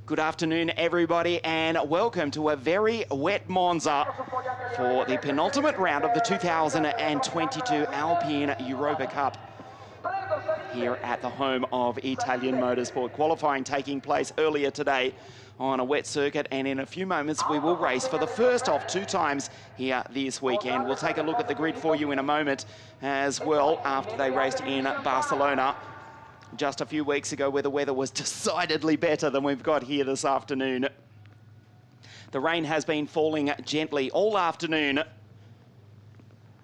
Good afternoon, everybody, and welcome to a very wet Monza for the penultimate round of the 2022 Alpine Europa Cup here at the home of Italian Motorsport. Qualifying taking place earlier today on a wet circuit, and in a few moments we will race for the first of two times here this weekend. We'll take a look at the grid for you in a moment as well, after they raced in Barcelona just a few weeks ago, where the weather was decidedly better than we've got here this afternoon. The rain has been falling gently all afternoon,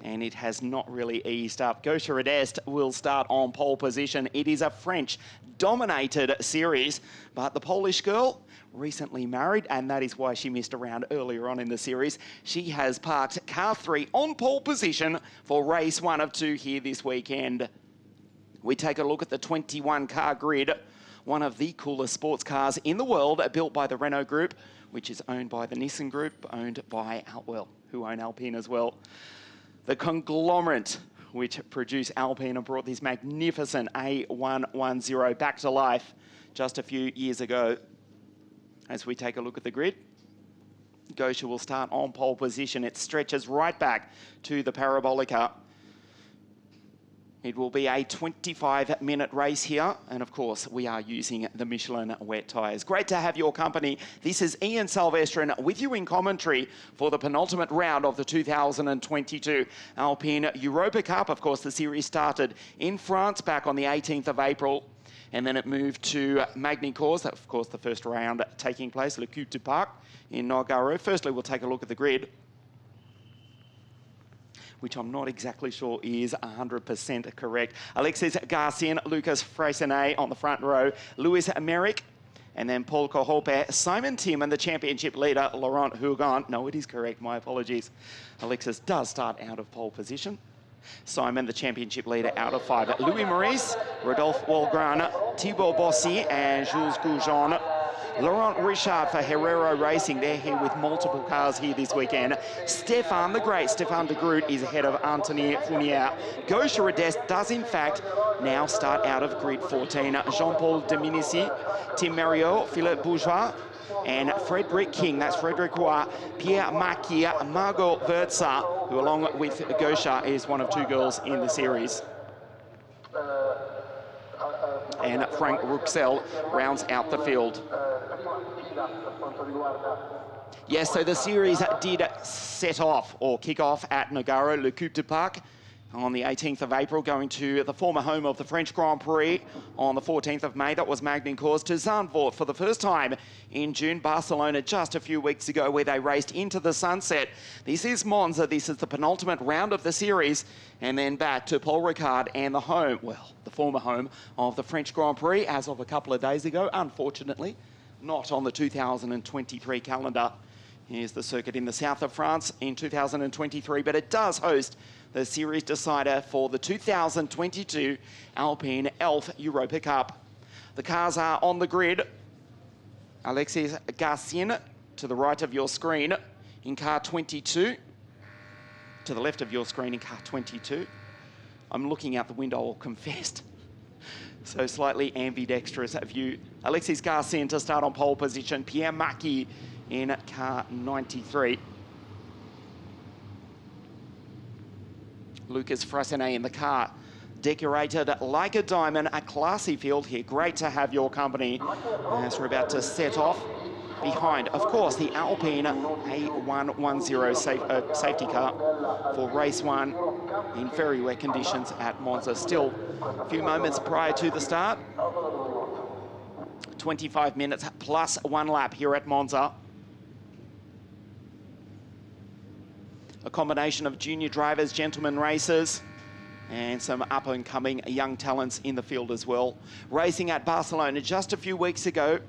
and it has not really eased up. Gaucher Adest will start on pole position. It is a French-dominated series, but the Polish girl, recently married, and that is why she missed a round earlier on in the series. She has parked car 3 on pole position for race 1 of 2 here this weekend. We take a look at the 21-car grid, one of the coolest sports cars in the world, built by the Renault Group, which is owned by the Nissan Group, owned by Outwell, who own Alpine as well. The conglomerate which produced Alpine and brought this magnificent A110 back to life just a few years ago. As we take a look at the grid, Gaucher will start on pole position. It stretches right back to the Parabolica. It will be a 25-minute race here, and of course we are using the Michelin wet tyres. Great to have your company. This is Ian Salvestrin with you in commentary for the penultimate round of the 2022 Alpine Europa Cup. Of course, the series started in France back on the 18th of April, and then it moved to Magny-Cours. Of course, the first round taking place, Le Coup du Parc in Nogaro. Firstly, we'll take a look at the grid, which I'm not exactly sure is 100% correct. Alexis Garcin, Lucas Freycinet on the front row, Louis Merrick, and then Paul Kohope, Simon Tim, and the championship leader, Laurent Hougon. No, it is correct, my apologies. Alexis does start out of pole position. Simon, the championship leader, out of 5. Louis Maurice, Rodolphe Walgran, Thibaut Bossy, and Jules Goujon. Laurent Richard for Herrero Racing. They're here with multiple cars here this weekend. Stefan, the great Stefan de Groot, is ahead of Anthony Fournier. Gaucher Adest does, in fact, now start out of grid 14. Jean-Paul Dominici, Tim Mariot, Philippe Bourgeois, and Frederick King. That's Frederick Roy, Pierre Makia, Margot Verza, who, along with Gaucher, is one of 2 girls in the series. And Frank Ruxel rounds out the field. Yes, so the series did set off, or kick off, at Nogaro, Le Coup du Parc, on the 18th of April, going to the former home of the French Grand Prix on the 14th of May. That was Magny-Cours, to Zandvoort for the first time in June. Barcelona just a few weeks ago, where they raced into the sunset. This is Monza. This is the penultimate round of the series. And then back to Paul Ricard and the home, well, the former home of the French Grand Prix as of a couple of days ago. Unfortunately, not on the 2023 calendar. Here's the circuit in the south of France in 2023, but it does host the series decider for the 2022 Alpine Elf Europa Cup. The cars are on the grid. Alexis Garcin to the right of your screen in car 22. To the left of your screen in car 22. I'm looking out the window, I'll confess. So slightly ambidextrous view. Alexis Garcin to start on pole position. Pierre Maki in car 93. Lucas Freycinet in the car, decorated like a diamond. A classy field here. Great to have your company as we're about to set off. Behind, of course, the Alpine A110 safety car for race 1 in very wet conditions at Monza. Still a few moments prior to the start. 25 minutes plus 1 lap here at Monza. A combination of junior drivers, gentlemen racers, and some up-and-coming young talents in the field as well. Racing at Barcelona just a few weeks ago,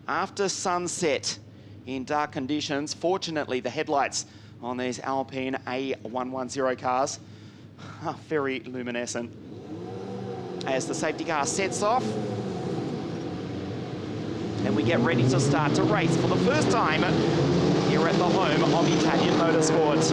after sunset in dark conditions. Fortunately, the headlights on these Alpine A110 cars are very luminescent. As the safety car sets off, and we get ready to start to race for the first time here at the home of Italian Motorsport.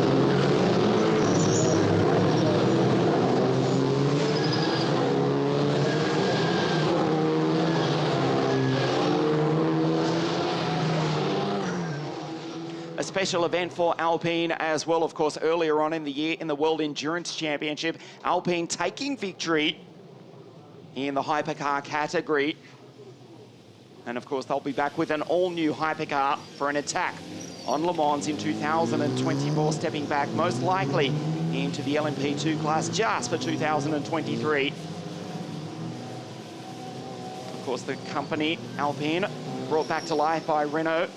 A special event for Alpine as well, of course, earlier on in the year in the World Endurance Championship. Alpine taking victory in the hypercar category. And of course, they'll be back with an all-new hypercar for an attack on Le Mans in 2024, stepping back most likely into the LMP2 class just for 2023. Of course, the company, Alpine, brought back to life by Renault.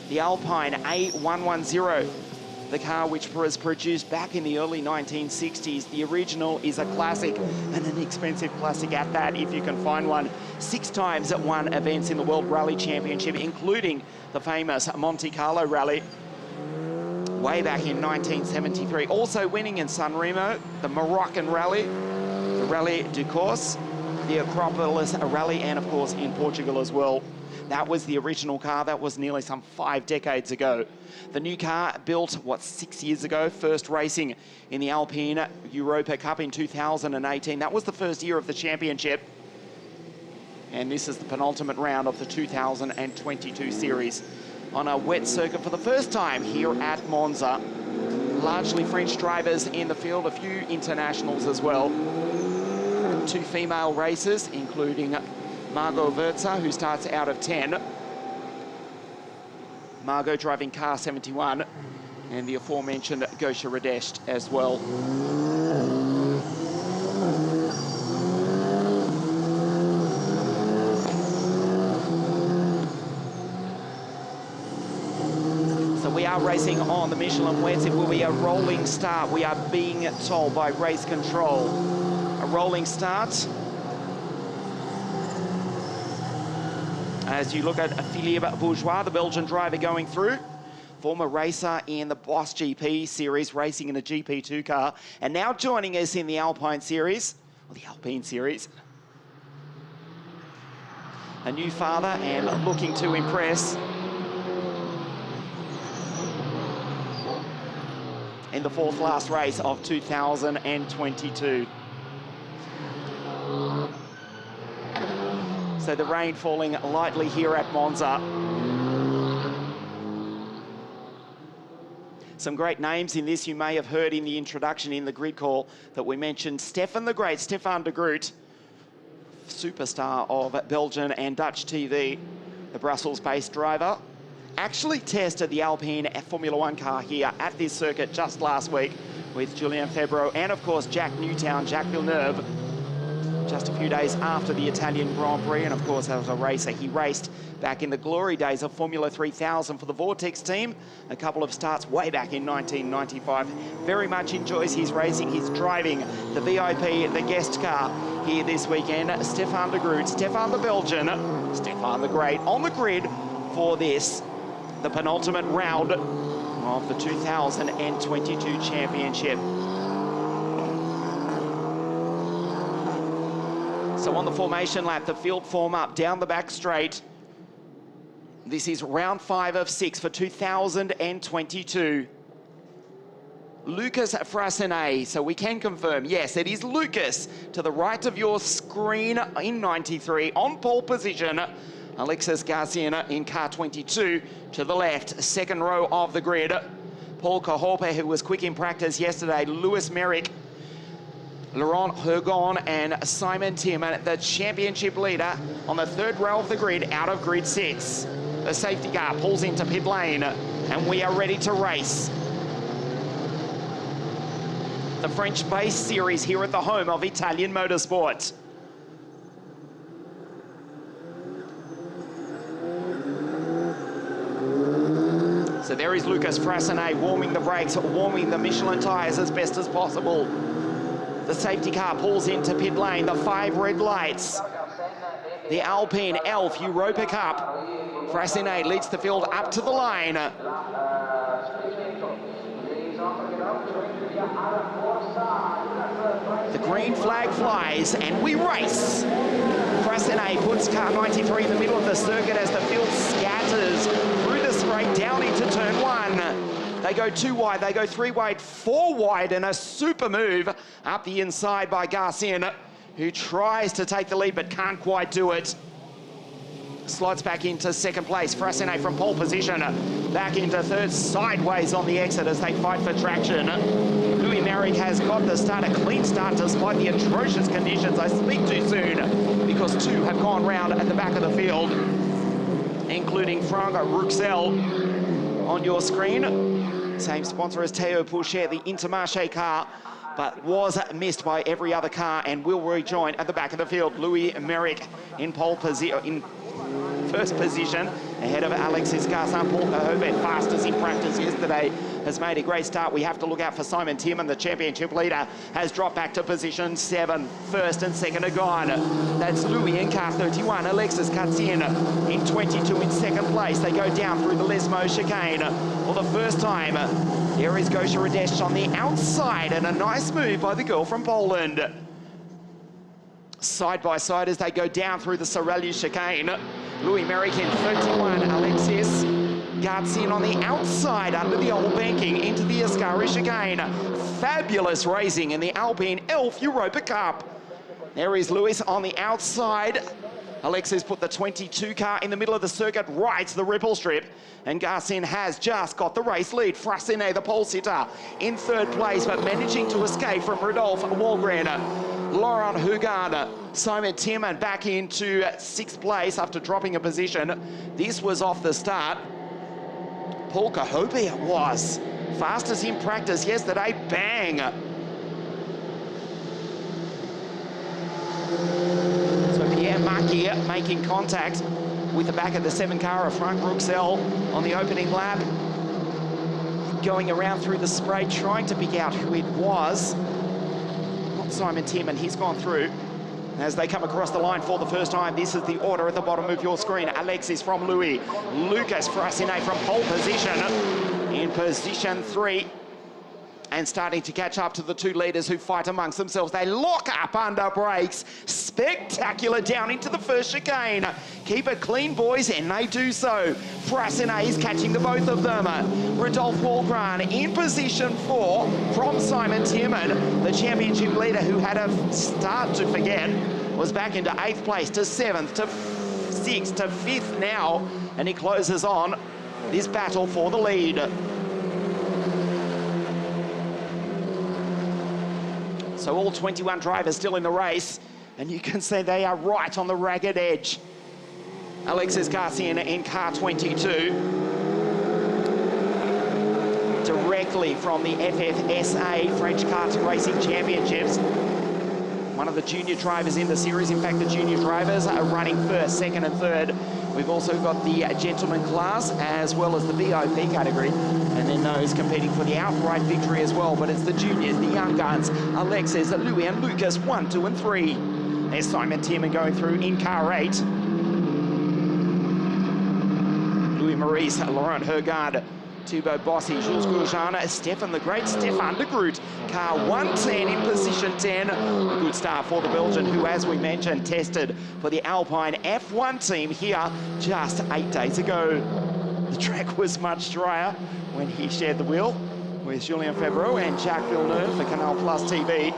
The Alpine A110, the car which was produced back in the early 1960s. The original is a classic, and an expensive classic at that, if you can find one. 6 times at won events in the World Rally Championship, including the famous Monte Carlo Rally way back in 1973. Also winning in San Remo, the Moroccan Rally, the Rally du Corse, the Acropolis Rally, and of course in Portugal as well. That was the original car. That was nearly some 5 decades ago. The new car built, 6 years ago, first racing in the Alpine Europa Cup in 2018. That was the first year of the championship. And this is the penultimate round of the 2022 series on a wet circuit for the first time here at Monza. Largely French drivers in the field, a few internationals as well. 2 female racers, including Margot Verza, who starts out of 10. Margot driving car 71, and the aforementioned Gosha Radesht as well. So we are racing on the Michelin wets. It will be a rolling start. We are being told by race control. A rolling start. As you look at Philippe Bourgeois, the Belgian driver going through, former racer in the Boss GP series, racing in a GP2 car, and now joining us in the Alpine series, or the Alpine series. A new father and looking to impress. In the 4th last race of 2022. So the rain falling lightly here at Monza. Some great names in this you may have heard in the introduction in the grid call that we mentioned. Stefan the Great, Stefan de Groot, superstar of Belgian and Dutch TV, the Brussels-based driver, actually tested the Alpine Formula 1 car here at this circuit just last week with Julien Febvre and of course Jack Newtown, Jacques Villeneuve, just a few days after the Italian Grand Prix. And of course, as a racer, he raced back in the glory days of Formula 3000 for the Vortex team, a couple of starts way back in 1995. Very much enjoys his racing. He's driving the VIP, the guest car here this weekend. Stefan de Groot, Stefan the Belgian, Stefan the Great on the grid for this, the penultimate round of the 2022 championship. So on the formation lap, the field form up down the back straight. This is round 5 of 6 for 2022. Lucas Frassenet, so we can confirm, yes, it is Lucas to the right of your screen in 93 on pole position. Alexis Garcia in car 22 to the left, 2nd row of the grid. Paul Kahorpe, who was quick in practice yesterday, Lewis Merrick, Laurent Hergon and Simon Tierman, the championship leader on the 3rd row of the grid, out of grid 6. The safety car pulls into pit lane, and we are ready to race. The French-based series here at the home of Italian Motorsport. So there is Lucas Frassenet warming the brakes, warming the Michelin tyres as best as possible. The safety car pulls into pit lane, the 5 red lights. The Alpine Elf Europa Cup. Frassenet leads the field up to the line. The green flag flies and we race. Frasine puts car 93 in the middle of the circuit as the field scatters through the straight down into turn 1. They go 2 wide, they go 3 wide, 4 wide, and a super move up the inside by Garcin, who tries to take the lead but can't quite do it. Slots back into second place. Frasine from pole position. Back into third, sideways on the exit as they fight for traction. Louis Merrick has got the start, a clean start despite the atrocious conditions. I speak too soon because 2 have gone round at the back of the field, including Franck Rouxel on your screen. Same sponsor as Théo Pourchaire, the Intermarché car, but was missed by every other car and will rejoin at the back of the field. Louis Merrick in pole position, first position, ahead of Alexis Garcin. Paul Cahovet, fastest in practice yesterday, has made a great start. We have to look out for Simon Tierman, the championship leader, has dropped back to position 7. First and second are gone. That's Louis in car 31, Alexis Garcin in 22 in second place. They go down through the Lesmo chicane for the first time. There is Gosha Radesh on the outside, and a nice move by the girl from Poland. Side by side as they go down through the Sorelli chicane. Louis Merrick in 31, Alexis Garcin on the outside under the old banking into the Ascari chicane. Fabulous racing in the Alpine Elf Europa Cup. There is Louis on the outside. Alexis put the 22 car in the middle of the circuit, right to the ripple strip, and Garcin has just got the race lead. Frasine, the pole sitter, in third place, but managing to escape from Rodolphe Walgren. Laurent Hugard, Simon Tierman back into 6th place after dropping a position. This was off the start. Paul Cahovet it was. Fastest in practice yesterday, bang. So Pierre Marquier making contact with the back of the 7 car of Franck Rouxel on the opening lap. Going around through the spray, trying to pick out who it was. Not Simon Tierman, he's gone through. As they come across the line for the first time, this is the order at the bottom of your screen. Alexis from Louis, Lucas Frasine from pole position in position 3. And starting to catch up to the 2 leaders who fight amongst themselves. They lock up under brakes. Spectacular down into the first chicane. Keep it clean, boys, and they do so. Frasine is catching the both of them. Rodolphe Walgren in position 4 from Simon Tierman. The championship leader who had a start to forget was back into 8th place to 7th to 6th to 5th now. And he closes on this battle for the lead. So all 21 drivers still in the race, and you can see they are right on the ragged edge. Alexis Garcin in car 22. Directly from the FFSA French Karting Racing Championships. One of the junior drivers in the series. In fact, the junior drivers are running first, second and third. We've also got the gentleman class as well as the VIP category. And then those competing for the outright victory as well. But it's the juniors, the young guns, Alexis, Louis and Lucas, 1, 2 and 3. There's Simon Tierman going through in car 8. Louis Maurice, Laurent Hugard, Thibaut Bossy, Jules Grosjean, Stefan the Great, Stefan de Groot. Car 110 in position 10. A good start for the Belgian, who, as we mentioned, tested for the Alpine F1 team here just 8 days ago. The track was much drier when he shared the wheel with Julien Febvreau and Jacques Villeneuve for Canal Plus TV.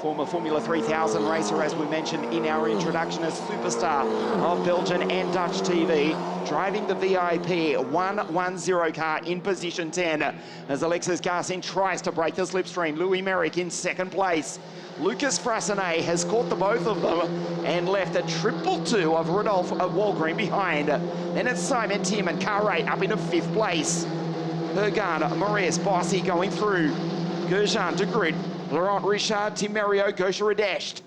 Former Formula 3000 racer, as we mentioned in our introduction, a superstar of Belgian and Dutch TV, driving the VIP 110 car in position 10 as Alexis Garcin tries to break the slipstream. Louis Merrick in 2nd place. Lucas Frasine has caught the both of them and left a 222 of Rodolphe Walgren behind. Then it's Simon Tierman, car 8, up into 5th place. Hugard, Maurice, Bossy going through. Grosjean, de Groot, Laurent Richard, Tim Merriot, Gosha Radesh,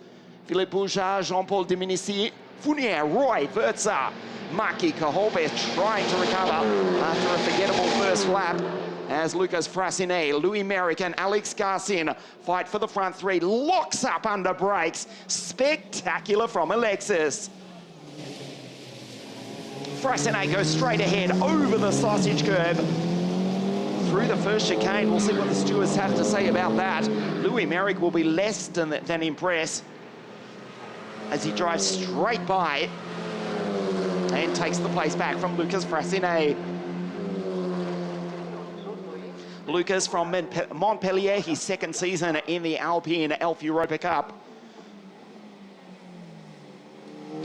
Philippe Boujard, Jean-Paul Dominici, Fournier, Roy, Verza, Maki Cahovet trying to recover after a forgettable first lap as Lucas Frasine, Louis Merrick and Alex Garcin fight for the front 3. Locks up under brakes. Spectacular from Alexis. Frasine goes straight ahead over the sausage curb through the first chicane. We'll see what the stewards have to say about that. Louis Merrick will be less than impressed as he drives straight by and takes the place back from Lucas Frasinet. Lucas from Montpellier, his second season in the Alpine Elf Europa Cup.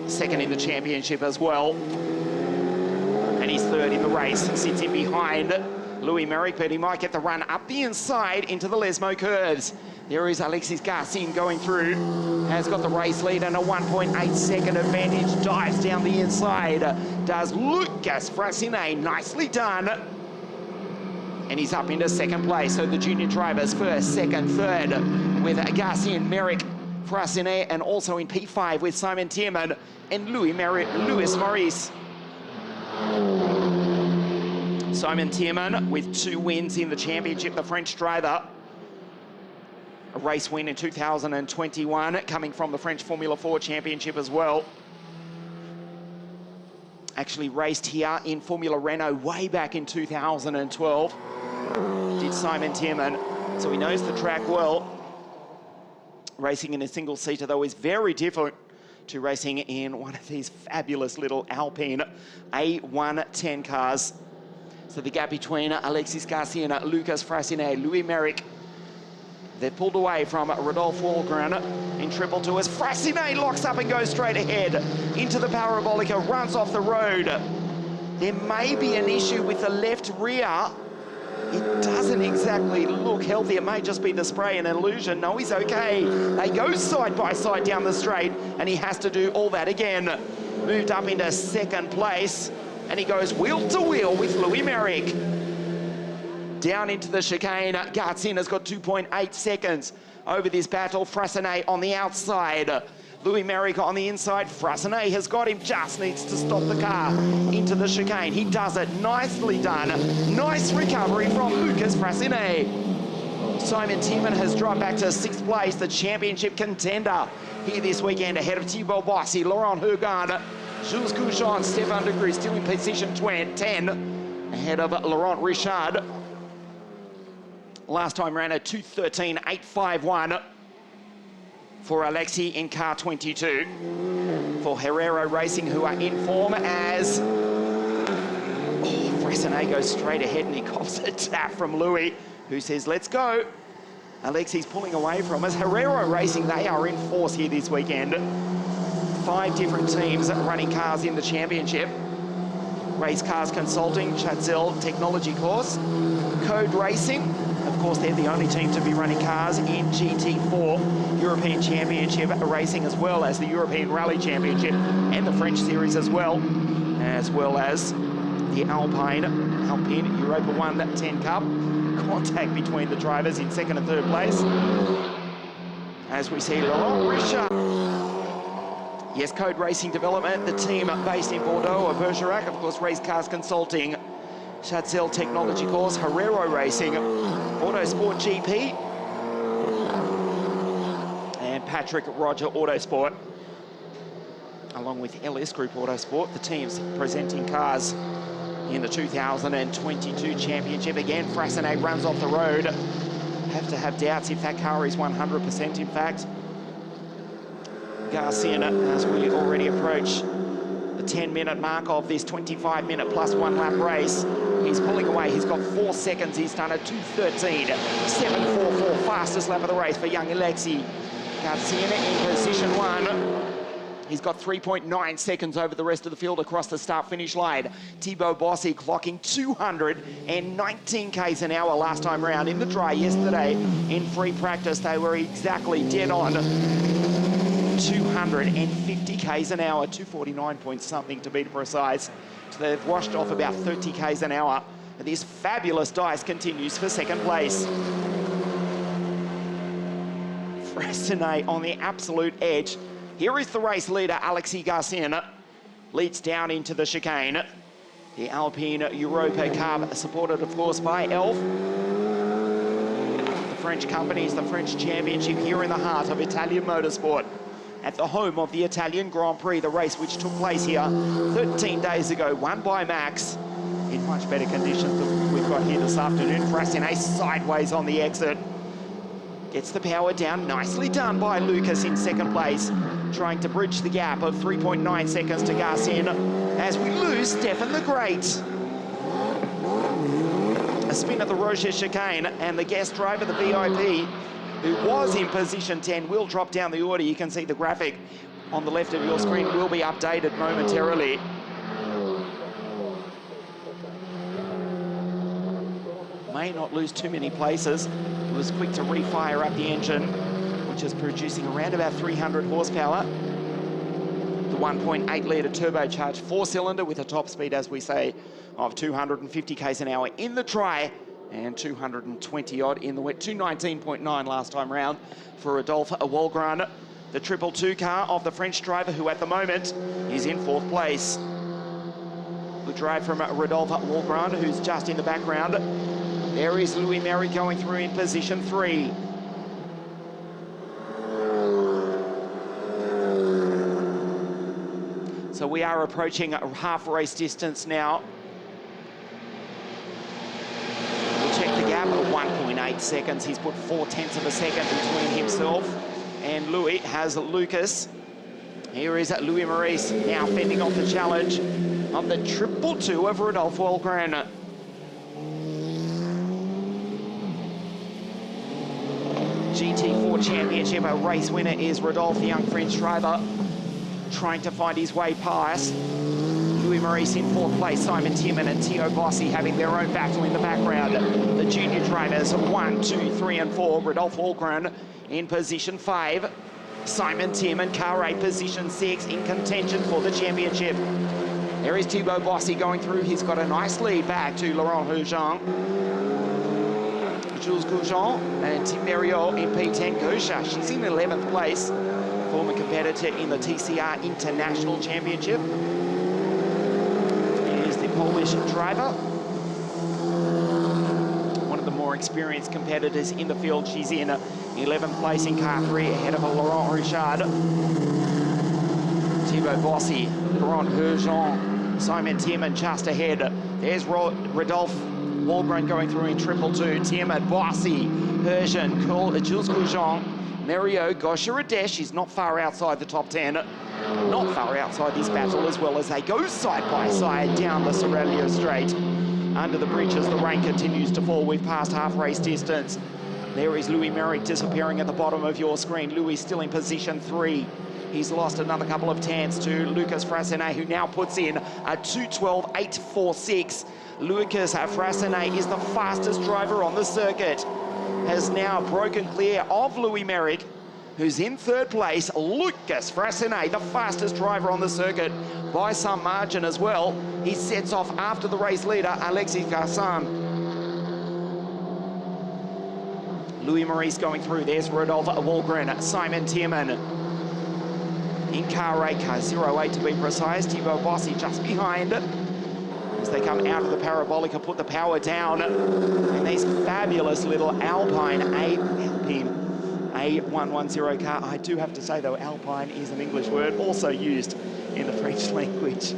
Second in the championship as well. And he's third in the race, sits in behind Louis Merrick, but he might get the run up the inside into the Lesmo curves. There is Alexis Garcin going through, has got the race lead and a 1.8 second advantage, dives down the inside, does Lucas Frasinet, nicely done. And he's up into second place, so the junior drivers first, second, third, with Garcin, Merrick, Frasinet, and also in P5 with Simon Tierman and Louis Maurice. Simon Tierman with 2 wins in the championship, the French driver. A race win in 2021, coming from the French Formula 4 championship as well. Actually raced here in Formula Renault way back in 2012. Did Simon Tierman, so he knows the track well. Racing in a single-seater, though, is very different to racing in one of these fabulous little Alpine A110 cars. So the gap between Alexis Garcia and Lucas Frasinet, Louis Merrick, they've pulled away from Rodolphe Walgren in triple two as Frasinet locks up and goes straight ahead into the Parabolica, runs off the road. There may be an issue with the left rear. It doesn't exactly look healthy. It may just be the spray, an illusion. No, he's okay. They go side by side down the straight, and he has to do all that again. Moved up into second place, and he goes wheel to wheel with Louis Merrick. Down into the chicane, Garcin has got 2.8 seconds over this battle. Frasinet on the outside. Louis Merrick on the inside. Frasinet has got him, just needs to stop the car into the chicane. He does it, nicely done. Nice recovery from Lucas Frasinet. Simon Tierman has dropped back to 6th place, the championship contender here this weekend, ahead of Thibaut Bossy, Laurent Hurgan, Jules Couchon, Stéphane de Cruz still in position 10, ahead of Laurent Richard. Last time ran a 2:13.851 for Alexi in car 22. For Herrero Racing, who are in form as... Frasinet goes straight ahead and he cops a tap from Louis, who says, let's go. Alexi's pulling away from us. Herrero Racing, they are in force here this weekend. 5 different teams running cars in the championship. Race Cars Consulting, Chazelle Technology Course, Code Racing. Of course, they're the only team to be running cars in GT4 European Championship racing, as well as the European Rally Championship and the French Series as well as the Alpine Europa 110 Cup. Contact between the drivers in second and third place. As we see Laurent Richard. Yes, Code Racing Development, the team based in Bordeaux or Bergerac, of course, Race Cars Consulting, Chazelle Technology Course, Herrero Racing, Autosport GP, and Patrick Roger Autosport, along with LS Group Autosport, the teams presenting cars in the 2022 championship. Again, Frasinet runs off the road. Have to have doubts if that car is 100%, in fact. Garcin, as we already approach the 10-minute mark of this 25-minute plus 1 lap race, he's pulling away. He's got 4 seconds. He's done a 2:13.744, fastest lap of the race for young Alexi. Garcin in position 1. He's got 3.9 seconds over the rest of the field across the start-finish line. Thibaut Bossy clocking 219 k's an hour last time round in the dry yesterday. In free practice, they were exactly dead on 250 k's an hour, 249 point something to be precise. So they've washed off about 30 k's an hour. And this fabulous dice continues for second place. Frasinet on the absolute edge. Here is the race leader, Alexis Garcin, leads down into the chicane. The Alpine Europa Cup, supported, of course, by Elf. The French companies, the French championship here in the heart of Italian motorsport, at the home of the Italian Grand Prix, the race which took place here 13 days ago, won by Max. in much better conditions than we've got here this afternoon. Frassinelli sideways on the exit. Gets the power down. Nicely done by Lucas in second place, trying to bridge the gap of 3.9 seconds to Garcin as we lose Stefan the Great. A spin at the Rocher chicane, and the guest driver, the VIP, who was in position 10, will drop down the order. You can see the graphic on the left of your screen will be updated momentarily. May not lose too many places. It was quick to refire up the engine, which is producing around about 300 horsepower. The 1.8 litre turbocharged four-cylinder with a top speed, as we say, of 250 k's an hour in the dry and 220 odd in the wet. 219.9 last time round for Rodolphe Walgren, the 222 car of the French driver, who at the moment is in fourth place. Good drive from Rodolphe Walgren, who's just in the background. There is Louis Merry going through in position 3. So we are approaching a half race distance now. We'll check the gap at 1.8 seconds. He's put 0.4 of a second between himself and Louis. Has Lucas. Here is Louis Maurice now fending off the challenge of the 222 of Rodolphe Walgren. GT4 Championship, a race winner is Rodolphe, the young French driver, trying to find his way past. Louis Maurice in fourth place, Simon Timman and Theo Bossi having their own battle in the background. The junior drivers, 1, 2, 3 and 4. Rodolphe Walgren in position 5. Simon Timman, car 8, position 6, in contention for the championship. There is Thibaut Bossi going through. He's got a nice lead back to Laurent Heujean. Jules Goujon and Tim Meriot in P10. Gosha, she's in 11th place, former competitor in the TCR International Championship. Here's the Polish driver, one of the more experienced competitors in the field. She's in 11th place in car 3, ahead of Laurent Richard. Thibaut Bossi, Laurent Heujean, Simon Timman just ahead. There's Rodolphe Walgren going through in 222. Timman, Bossi, Heujean, Jules Goujon, Meriot, Gosha Radesh. He's not far outside the top 10. Not far outside this battle as well, as they go side by side down the Sorelio Straight. Under the bridge as the rain continues to fall. We've passed half race distance. There is Louis Merrick disappearing at the bottom of your screen. Louis still in position 3. He's lost another couple of tenths to Lucas Frassinelli, who now puts in a 2:12.846. Lucas Frassinelli is the fastest driver on the circuit. Has now broken clear of Louis Merrick, who's in third place. Lucas Frassinelli, the fastest driver on the circuit by some margin as well. He sets off after the race leader, Alexis Garcin. Louis Maurice going through. There's Rodolphe Walgren, Simon Timman. In car 8, car 08 to be precise. Thibaut Bossi just behind. As they come out of the parabolica, put the power down. And these fabulous little Alpine A110 car. I do have to say though, Alpine is an English word, also used in the French language.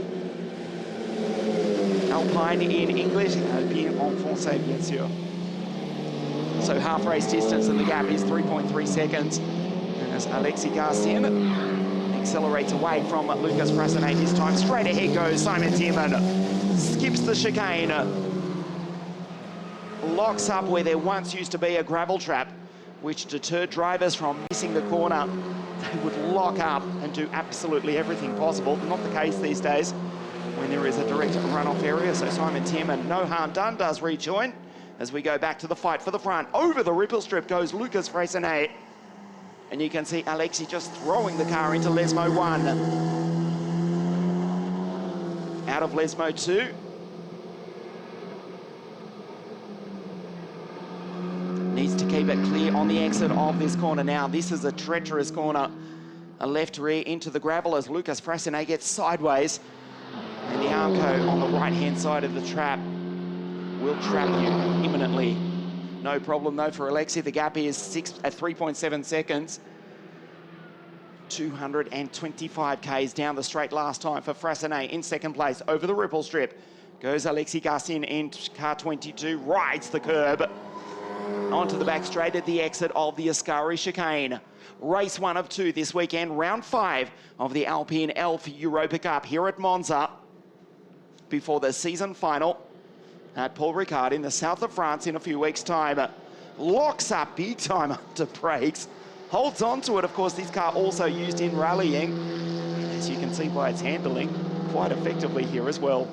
Alpine in English, Alpine en français, bien sûr. So half race distance and the gap is 3.3 seconds. As Alexis Garcin accelerates away from Lucas Frassinelli this time. Straight ahead goes Simon Timman. Skips the chicane. Locks up where there once used to be a gravel trap, which deterred drivers from missing the corner. They would lock up and do absolutely everything possible. Not the case these days when there is a direct runoff area. So Simon Timman, no harm done, does rejoin as we go back to the fight for the front. Over the ripple strip goes Lucas Frassinelli. And you can see Alexis just throwing the car into Lesmo 1. Out of Lesmo 2. Needs to keep it clear on the exit of this corner now. This is a treacherous corner. A left rear into the gravel as Lucas Frassinelli gets sideways. And the Armco on the right-hand side of the trap will trap you imminently. No problem though for Alexis. The gap is 3.7 seconds. 225 k's down the straight last time for Frassinelli in second place over the ripple strip. Goes Alexis Garcin in car 22, rides the curb onto the back straight at the exit of the Ascari chicane. Race 1 of 2 this weekend, round 5 of the Alpine Elf Europa Cup here at Monza before the season final at Paul Ricard in the south of France in a few weeks' time. Locks up big time under brakes, holds on to it. Of course, this car also used in rallying, as you can see by its handling, quite effectively here as well.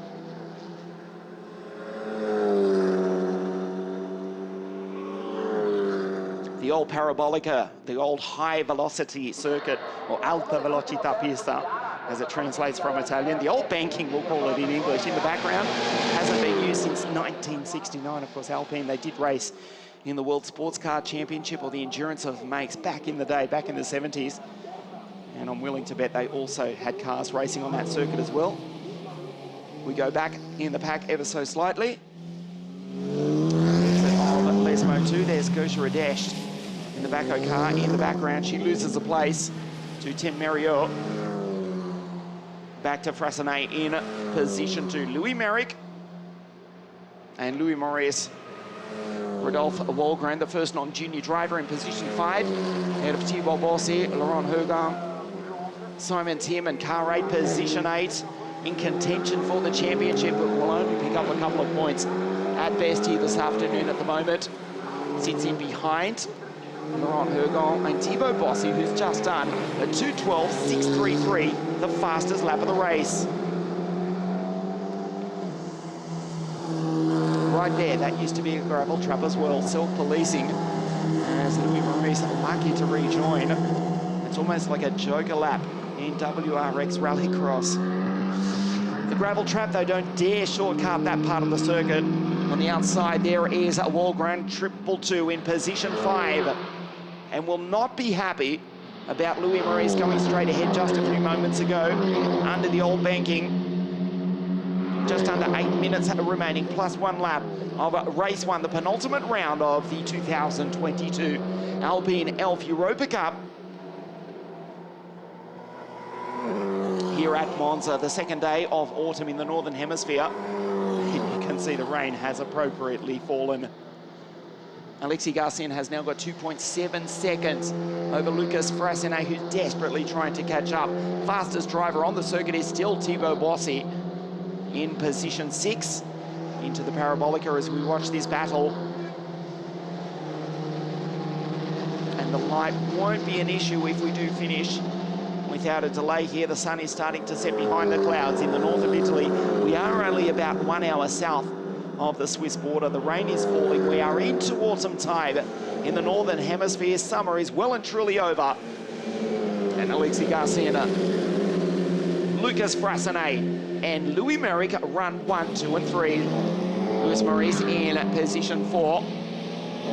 The old Parabolica, the old high velocity circuit, or alta velocità pista, as it translates from Italian. The old banking, we'll call it in English, in the background. Hasn't been used since 1969. Of course, Alpine, they did race in the World Sports Car Championship, or the Endurance of Makes, back in the day, back in the 70s. And I'm willing to bet they also had cars racing on that circuit as well. We go back in the pack ever so slightly. Lesmo 2, there's Gosha Radesh in the Baco car in the background. She loses a place to Tim Merriot. Back to Frassanet in position 2. Louis Merrick and Louis Maurice. Rodolphe Walgren, the first non-junior driver, in position 5. Ahead of Thibaut Bossi, Laurent Hogan, Simon Tim and car 8, position 8. In contention for the championship, but will only pick up a couple of points at best here this afternoon at the moment. Sits in behind Laurent Hogan and Thibaut Bossi, who's just done a 2:12.633, the fastest lap of the race. Right there, that used to be a gravel trap as well, self-policing. As Louis Maurice lucky to rejoin. It's almost like a joker lap in WRX Rallycross. The gravel trap, they don't dare shortcut that part of the circuit. On the outside, there is Walgren 222 in position 5, and will not be happy about Louis Maurice going straight ahead just a few moments ago under the old banking. Just under 8 minutes remaining, plus 1 lap of race 1, the penultimate round of the 2022 Alpine Elf Europa Cup here at Monza, the second day of autumn in the Northern Hemisphere. You can see the rain has appropriately fallen. Alexis Garcin has now got 2.7 seconds over Lucas Frassanet, who's desperately trying to catch up. Fastest driver on the circuit is still Thibaut Bossi in position 6 into the Parabolica as we watch this battle. And the light won't be an issue if we do finish without a delay here. The sun is starting to set behind the clouds in the north of Italy. We are only about 1 hour south of the Swiss border. The rain is falling. We are into autumn time in the northern hemisphere. Summer is well and truly over. And Alexis Garcin, Lucas Frassanet and Louis Merrick run 1, 2 and 3. Louis Maurice in position 4.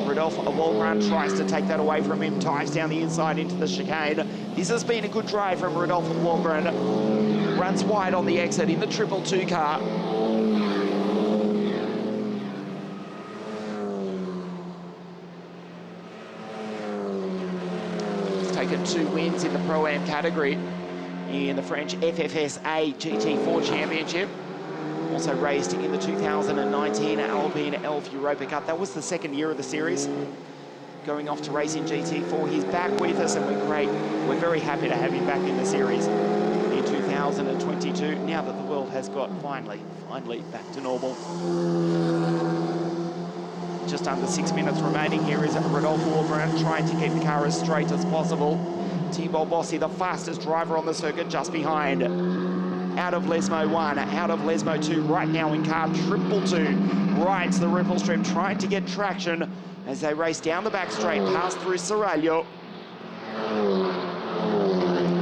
Rodolphe Walgren tries to take that away from him, dives down the inside into the chicane. This has been a good drive from Rodolphe Walgren. Runs wide on the exit in the 222 car. He's taken 2 wins in the Pro-Am category in the French FFSA GT4 Championship. Also raced in the 2019 Alpine Elf Europa Cup. That was the second year of the series. Going off to race in GT4. He's back with us and we're very happy to have him back in the series in 2022, now that the world has got finally back to normal. Just under 6 minutes remaining. Here is Rodolphe Walgren trying to keep the car as straight as possible. Thibaut Bossi, the fastest driver on the circuit, just behind. Out of Lesmo 1, out of Lesmo 2, right now in car 222. Rides the ripple strip, trying to get traction as they race down the back straight, pass through Seraglio.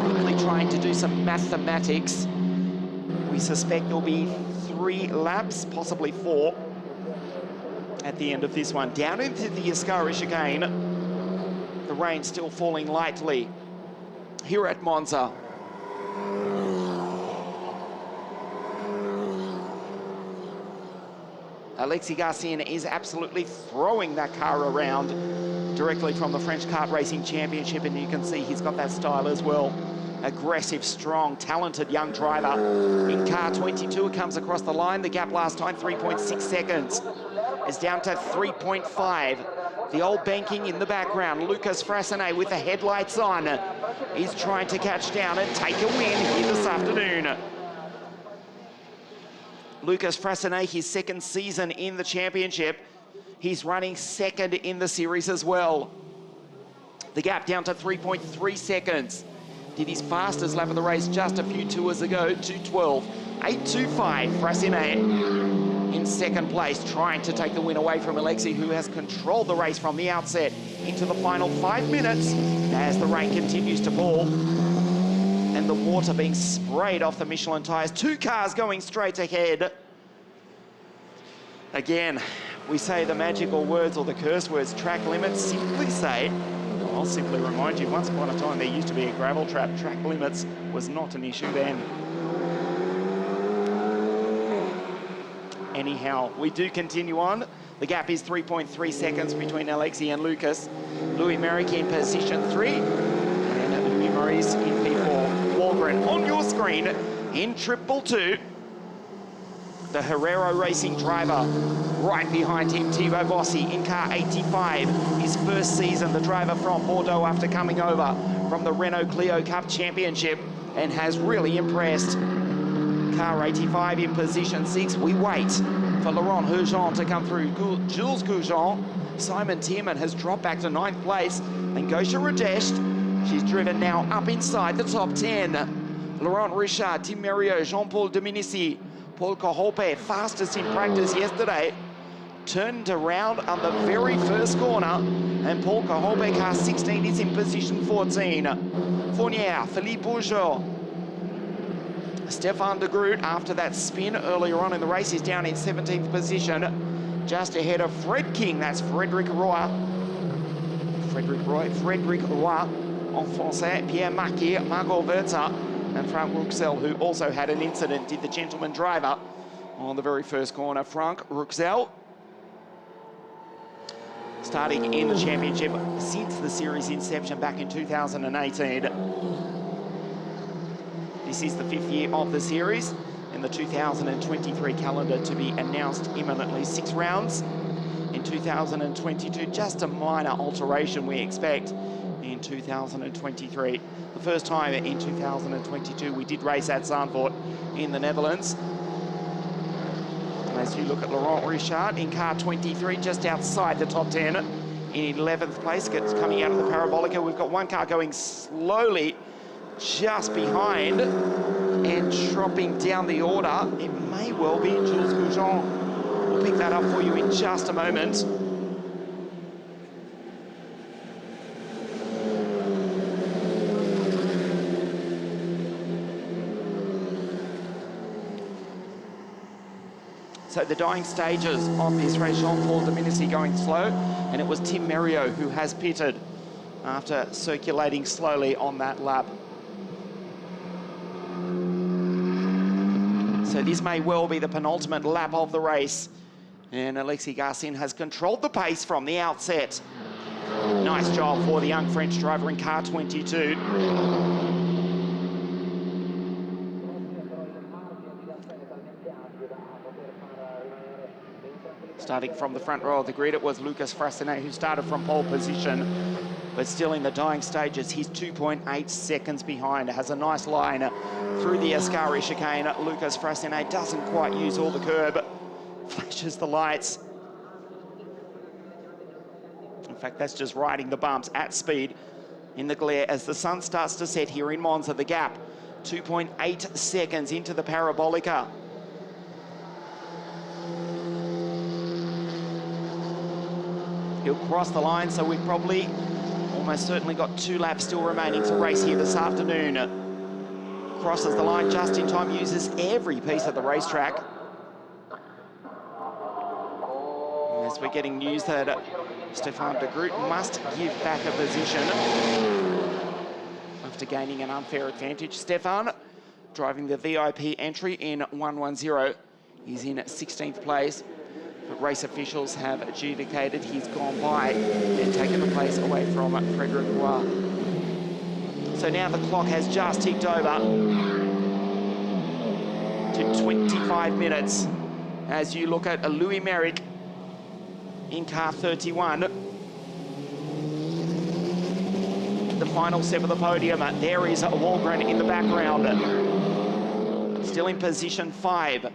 Quickly trying to do some mathematics. We suspect there'll be 3 laps, possibly 4, at the end of this one. Down into the Ascari chicane. The rain still falling lightly here at Monza. Alexis Garcin is absolutely throwing that car around directly from the French Kart Racing Championship, and you can see he's got that style as well. aggressive, strong, talented young driver. In car 22, it comes across the line. The gap last time, 3.6 seconds. It's down to 3.5. The old banking in the background. Lucas Frassanet with the headlights on. He's trying to catch down and take a win here this afternoon. Lucas Frassanet, his second season in the championship. He's running second in the series as well. The gap down to 3.3 seconds. Did his fastest lap of the race just a few tours ago, 2:12. 8.25, Frassanet in second place, trying to take the win away from Alexei, who has controlled the race from the outset into the final 5 minutes as the rain continues to fall and the water being sprayed off the Michelin tyres. Two cars going straight ahead. Again, we say the magical words or the curse words, track limits. Simply say, I'll simply remind you, once upon a time there used to be a gravel trap. Track limits was not an issue then. Anyhow, we do continue on. The gap is 3.3 seconds between Alexei and Lucas. Louis Merrick in position 3 and Louis Maurice in P4. Walgren on your screen in triple 2. The Herrero Racing driver. Right behind him, Thibaut Bossi in car 85. His first season, the driver from Bordeaux after coming over from the Renault Clio Cup Championship and has really impressed. Car 85 in position 6. We wait for Laurent Heujon to come through. Jules Goujon. Simon Tierman has dropped back to 9th place. And Gosha Radesh, she's driven now up inside the top 10. Laurent Richard, Tim Merriot, Jean-Paul Dominici, Paul Kohope, fastest in practice yesterday, turned around on the very first corner, and Paul Kohope, car 16, is in position 14. Fournier, Philippe Bourgeot, Stefan de Groot, after that spin earlier on in the race, is down in 17th position, just ahead of Fred King. That's Frédéric Roy, en français, Pierre Marquis, Margot Verza, and Frank Ruxel, who also had an incident, did the gentleman driver on the very first corner. Frank Ruxel, starting in the championship since the series inception back in 2018. This is the 5th year of the series, and the 2023 calendar to be announced imminently. 6 rounds in 2022, just a minor alteration we expect in 2023. The first time in 2022 we did race at Zandvoort in the Netherlands. As you look at Laurent Richard in car 23, just outside the top 10, in 11th place, gets coming out of the Parabolica. We've got one car going slowly just behind and dropping down the order. It may well be Jules Goujon. We'll pick that up for you in just a moment. So the dying stages of this race, Jean-Paul Dominici going slow, and it was Tim Merriot who has pitted after circulating slowly on that lap. So this may well be the penultimate lap of the race, and Alexei Garcin has controlled the pace from the outset. Nice job for the young French driver in car 22. Starting from the front row of the grid, it was Lucas Frassanet who started from pole position, but still in the dying stages. He's 2.8 seconds behind. Has a nice line through the Ascari chicane. Lucas Frassanet doesn't quite use all the curb, flashes the lights. In fact, that's just riding the bumps at speed in the glare as the sun starts to set here in Monza. The gap, 2.8 seconds into the Parabolica. He'll cross the line, so we've probably almost certainly got 2 laps still remaining to race here this afternoon. Crosses the line just in time, uses every piece of the racetrack. As we're getting news that Stefan de Groot must give back a position after gaining an unfair advantage. Stefan, driving the VIP entry in 110, he's in 16th place. But race officials have adjudicated he's gone by and taken the place away from Frédéric Roy. So now the clock has just ticked over to 25 minutes as you look at Louis Merrick in car 31. The final step of the podium. There is Wallgren in the background. Still in position 5.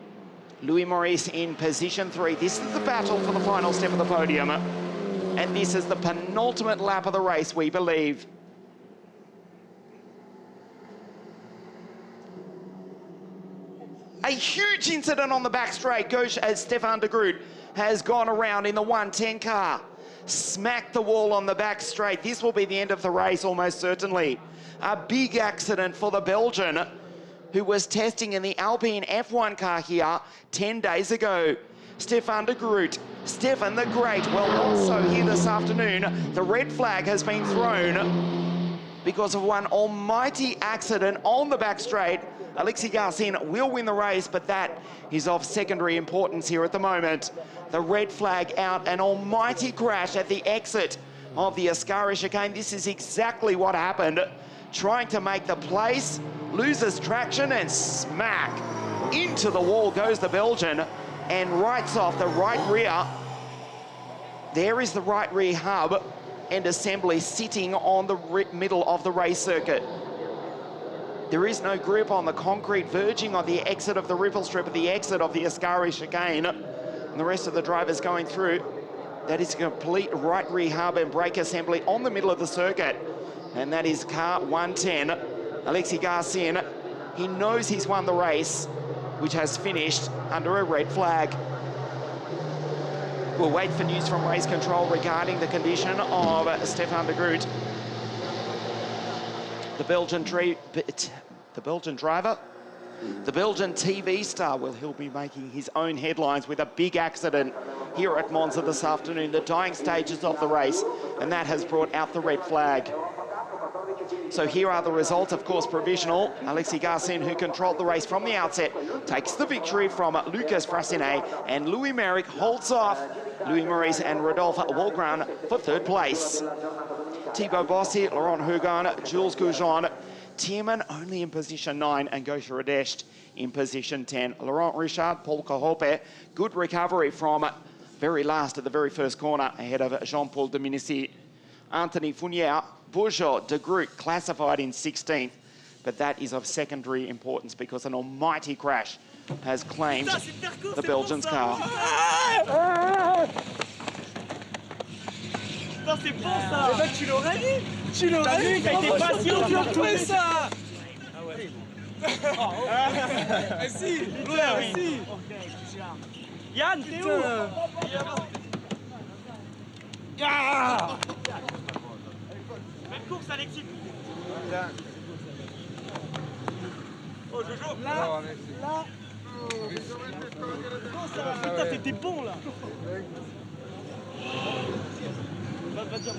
Louis Maurice in position 3. This is the battle for the final step of the podium. And this is the penultimate lap of the race, we believe. A huge incident on the back straight. Stefan de Groot has gone around in the 110 car. Smacked the wall on the back straight. This will be the end of the race, almost certainly. A big accident for the Belgian, who was testing in the Alpine F1 car here 10 days ago. Stefan de Groot, Stefan the Great. Well, also here this afternoon, the red flag has been thrown because of one almighty accident on the back straight. Alexis Garcin will win the race, but that is of secondary importance here at the moment. The red flag out, an almighty crash at the exit of the Ascari chicane. This is exactly what happened. Trying to make the place, loses traction and smack. Into the wall goes the Belgian and writes off the right rear. There is the right rear hub and assembly sitting on the middle of the race circuit. There is no grip on the concrete verging on the exit of the ripple strip at the exit of the Ascari chicane. And the rest of the drivers going through. That is a complete right rear hub and brake assembly on the middle of the circuit. And that is car 110, Alexis Garcin. He knows he's won the race, which has finished under a red flag. We'll wait for news from race control regarding the condition of Stefan de Groot. The Belgian driver, the Belgian TV star, well, he'll be making his own headlines with a big accident here at Monza this afternoon, the dying stages of the race, and that has brought out the red flag. So here are the results, of course, provisional. Alexis Garcin, who controlled the race from the outset, takes the victory from Lucas Frasinet, and Louis Merrick holds off Louis Maurice and Rodolphe Wallgren for third place. Thibaut Bossi, Laurent Hugon, Jules Goujon, Tierman only in position 9, and Gauche Radest in position 10. Laurent Richard, Paul Cahope, good recovery from very last at the very first corner ahead of Jean-Paul Dominici. Anthony Fournier, Bourgeot, de Groot classified in 16th, but that is of secondary importance because an almighty crash has claimed the Belgian's car. Putain, c'est bon ça! Eh ben, tu l'aurais dit! Tu l'aurais dit! T'as été patient, tu as trouvé ça! Ah ouais. Ah si! Ouais, si! Yann, t'es où? Ah! Même course, Alexis! Oh, Jojo! Là! Là! Oh, ça va! Putain, t'étais bon là!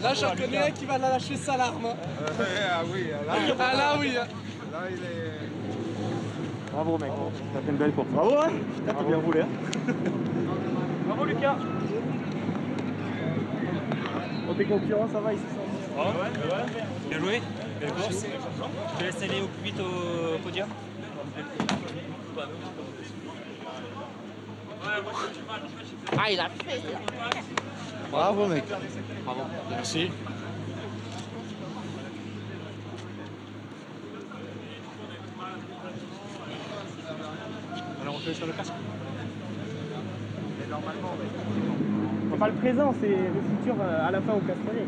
Là, j'en connais un qui va lâcher sa larme. Ah oui, là, ah là oui. Là, il est... Bravo mec, t'as fait une belle course. Bravo, hein. Putain, t'as bien roulé. Hein. Bravo Lucas. Bon, tes concurrents, ça va, ils se sentent. Ouais. Bien joué, belle course. Je te laisse aller au plus vite au podium. Ah, il a fait. Bravo mec. Bravo. Merci. Alors on fait sur le casque. Enfin, le présent, c'est le futur à la fin au castrolé.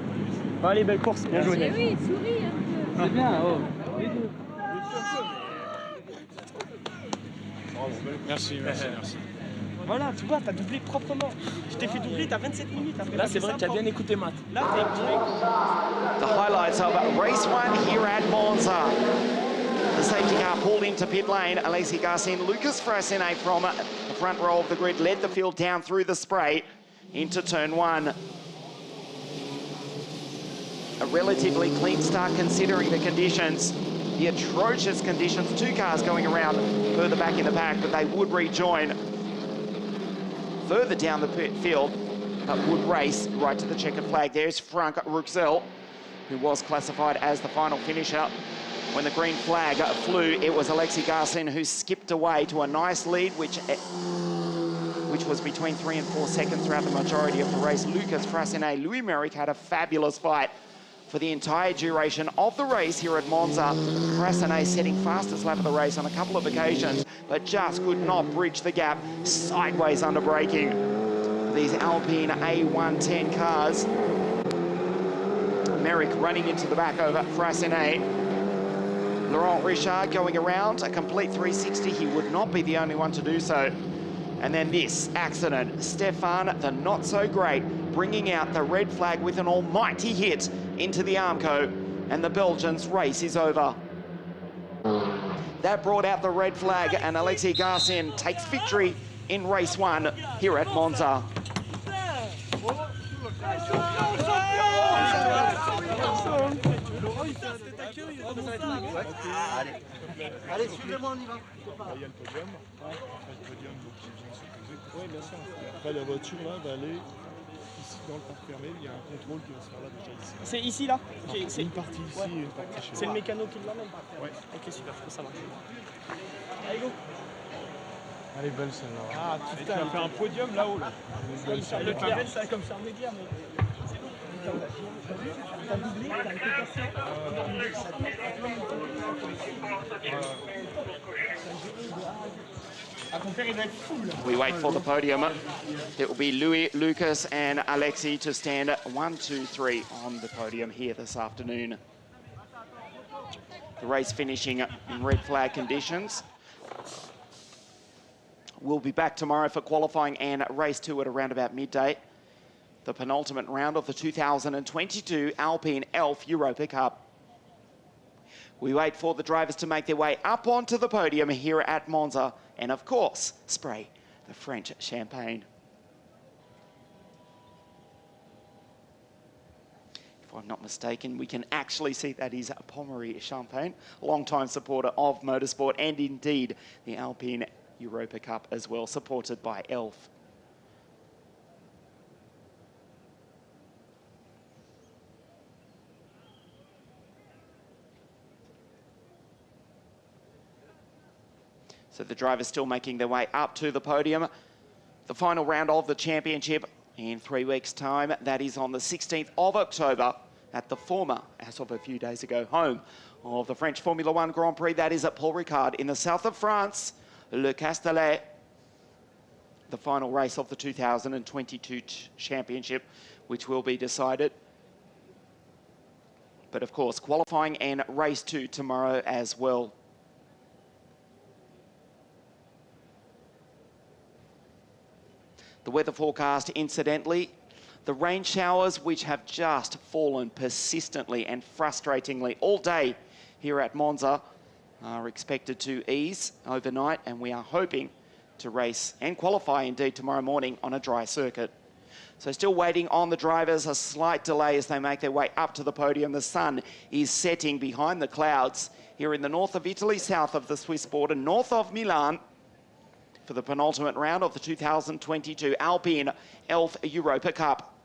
Bon, allez, belle course, bien joué. Mais oui, souris un peu. C'est bien, oh. Merci. Voilà, tu vois, t'as doublé proprement. Je t'ai fait doubler, t'as 27 minutes. Là, c'est vrai que tu as bien écouté Matt. Là, t'es... The highlights of race 1 here at Monza. The safety car pulled into pit lane. Alexis Garcin, Lucas Frasinet from the front row of the grid led the field down through the spray into turn 1. A relatively clean start considering the conditions. The atrocious conditions, 2 cars going around further back in the pack, but they would rejoin further down the pit field, but would race right to the checkered flag. There's Frank Ruxel, who was classified as the final finisher. When the green flag flew, it was Alexei Garcin who skipped away to a nice lead, which was between 3 and 4 seconds throughout the majority of the race. Lucas Frascinet, Louis Merrick had a fabulous fight for the entire duration of the race here at Monza. Frascinet setting fastest lap of the race on a couple of occasions, but just could not bridge the gap sideways under braking. These Alpine A110 cars. Merrick running into the back of Frascinet. Laurent Richard going around a complete 360. He would not be the only one to do so. And then this accident, Stéphane, the not so great, bringing out the red flag with an almighty hit into the Armco, and the Belgians' race is over. That brought out the red flag, and Alexei Garcin takes victory in race 1 here at Monza. Allez, suivez-moi, on y va. Il y a le podium. Après le podium, donc ils vont s'opposer. Oui, bien sûr. Après, la voiture là va aller ici dans le parc fermé. Il y a un contrôle qui va se faire là déjà ici. C'est ici là? Okay, c'est une partie ici et une partie chez moi. C'est le mécano qui l'emmène? Ouais. Ok, super, ça marche. Allez, go. Elle est belle celle-là. Ah, tu vas faire un podium là-haut. Là. Elle est pas belle, ça, comme Charles Leclerc, mais... T'as doublé, t'as été cassé. We wait for the podium. It will be Louis, Lucas and Alexei to stand 1, 2, 3 on the podium here this afternoon. The race finishing in red flag conditions. We'll be back tomorrow for qualifying and race 2 at around about midday. The penultimate round of the 2022 Alpine Elf Europa Cup. We wait for the drivers to make their way up onto the podium here at Monza and, of course, spray the French champagne. If I'm not mistaken, we can actually see that is Pommery Champagne, long-time supporter of motorsport and indeed the Alpine Europa Cup as well, supported by Elf. So the drivers still making their way up to the podium. The final round of the championship in 3 weeks' time. That is on the 16th of October at the former, as of a few days ago, home of the French Formula 1 Grand Prix. That is at Paul Ricard in the south of France, Le Castellet. The final race of the 2022 championship, which will be decided. But of course, qualifying and race 2 tomorrow as well. The weather forecast, incidentally, the rain showers which have just fallen persistently and frustratingly all day here at Monza are expected to ease overnight, and we are hoping to race and qualify indeed tomorrow morning on a dry circuit. So still waiting on the drivers, a slight delay as they make their way up to the podium. The sun is setting behind the clouds here in the north of Italy, south of the Swiss border, north of Milan, for the penultimate round of the 2022 Alpine Elf Europa Cup.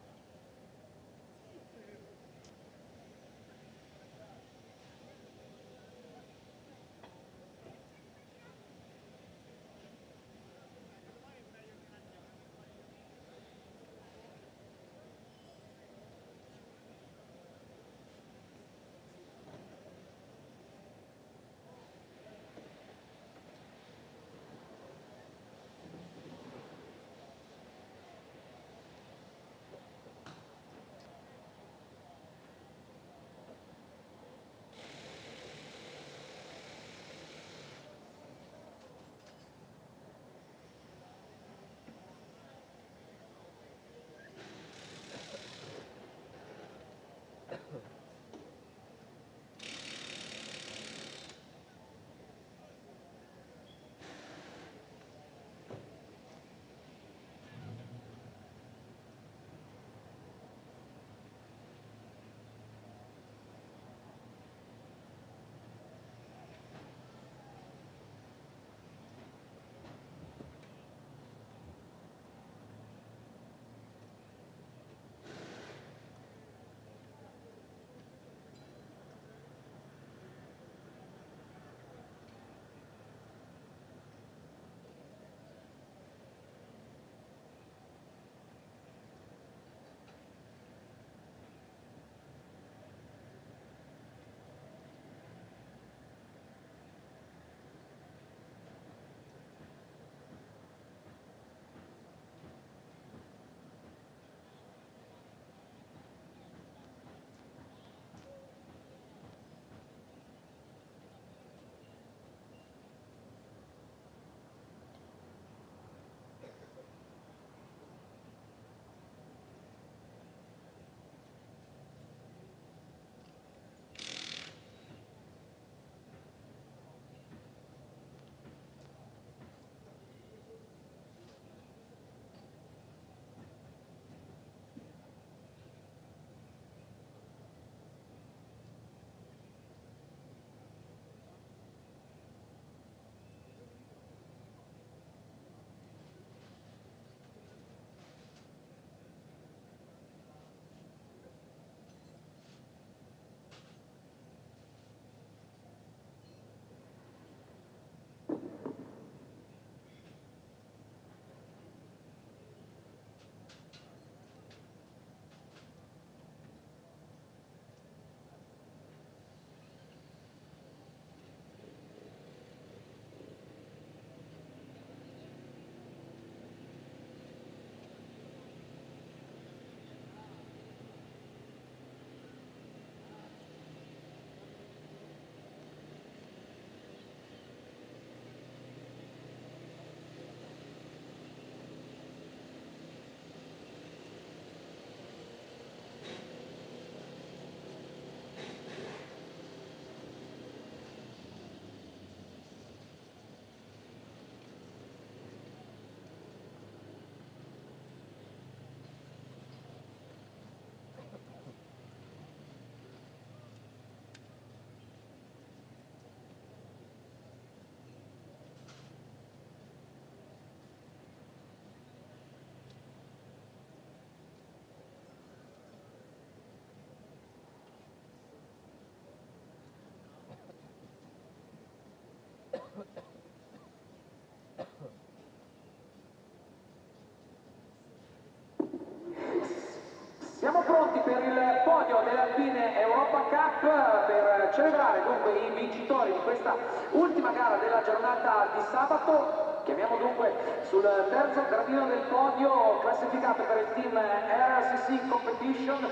podio dell'Alpine Europa Cup per celebrare dunque i vincitori di questa ultima gara della giornata di sabato. Chiamiamo dunque sul terzo gradino del podio, classificato per il team RCC Competition,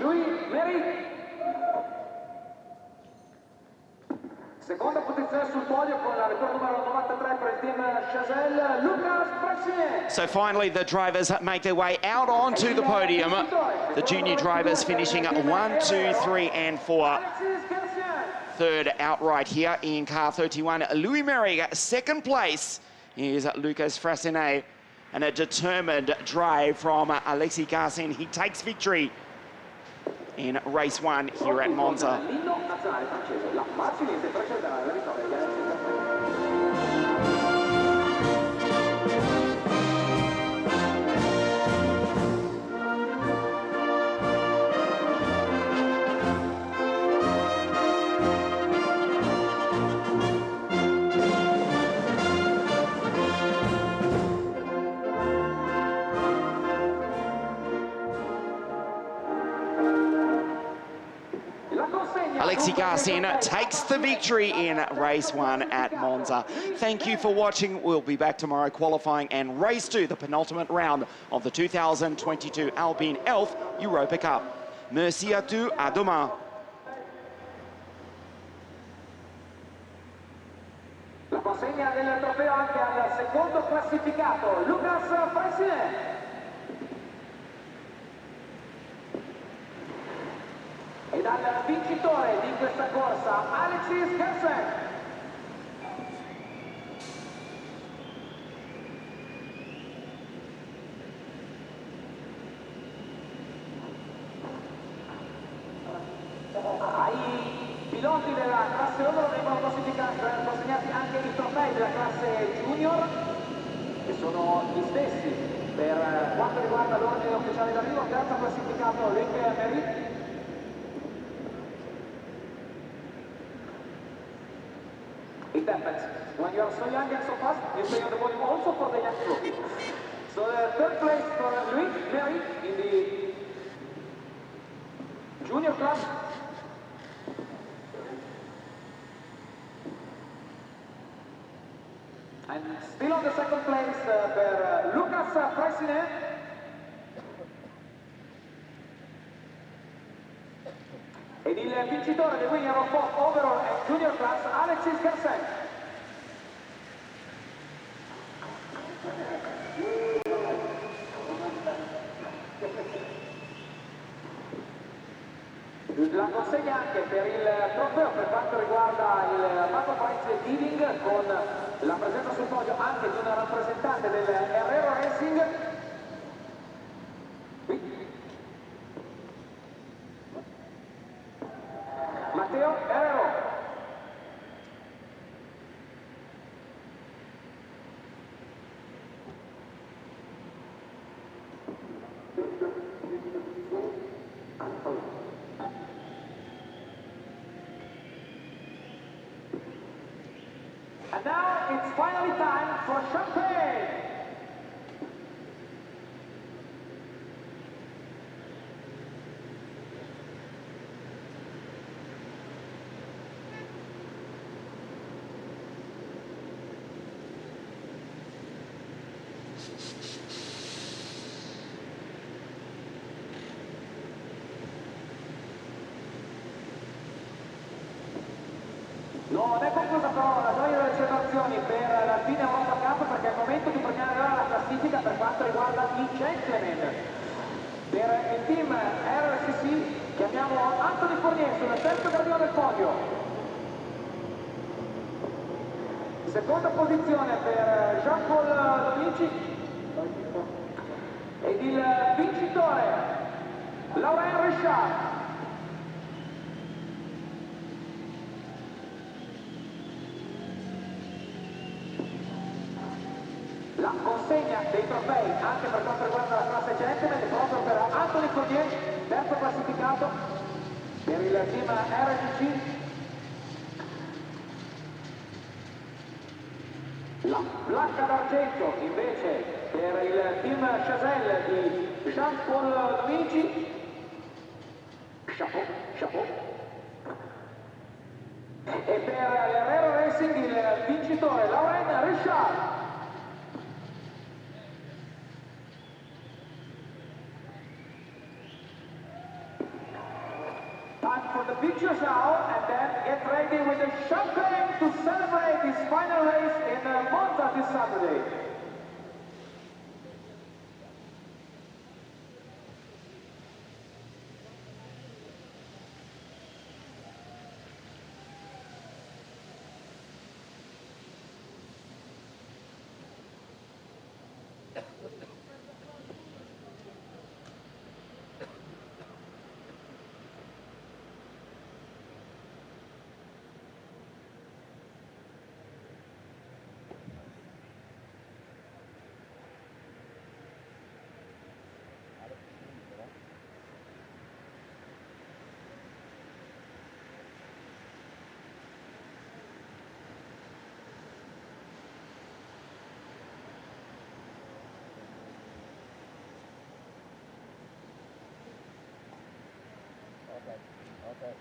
Louis Méry. Seconda posizione sul podio con la vettura numero 93 per il team Chazelle, Lucas Bressier. So finally the drivers make their way out onto the podium. The junior drivers finishing at 1, 2, 3 and 4. Third outright here in car 31, Louis Méry. Second place is Lucas Fressinet. And a determined drive from Alexis Garcin. He takes victory in race 1 here at Monza. Alexis Garcin takes the victory in race 1 at Monza. Thank you for watching. We'll be back tomorrow qualifying and race 2, the penultimate round of the 2022 Alpine Elf Europa Cup. Merci à tous, à demain. La consegna del trofeo anche al secondo classificato, Lucas Fressinet. E dal vincitore di questa corsa, Alexis Garcin. Ai piloti della classe 1 vengono consegnati anche i trofei della classe junior, che sono gli stessi per quanto riguarda l'ordine ufficiale d'arrivo. Terzo classificato, Louis Méry. It happens. When you are so young and so fast, you stay on the podium also for the young trophy. So the third place for Louis Méry in the junior class. And still on the second place per Lucas Fressinet. Ed il vincitore del winner of both overall and junior class, Alexis Garcin. La consegna anche per il trofeo per quanto riguarda il Battle Prize Giving, con la presenza sul podio anche di una rappresentante del Herrero Racing. Matteo Herrero. And now it's finally time for champagne. Non è conclusa però la gioia delle celebrazioni per l'Alpine Europa Cup, perché è il momento di premiare ora la classifica per quanto riguarda i gentlemen. Per il team RCC chiamiamo Anthony Fournier sul terzo gradino del podio. Seconda posizione per Jean-Paul Dominici ed il vincitore Laurent Richard. La consegna dei trofei anche per quanto riguarda la classe gentleman è proprio per Anthony Fournier, terzo classificato per il team RCC. La placca d'argento invece per il team Chazelle di Jean-Paul Dominici. Chapeau, chapeau. E per l'Herrero Racing il vincitore Laurent Richard. Time for the pictures now, and then get ready with the champagne to celebrate this final race in Monza this Saturday. Okay.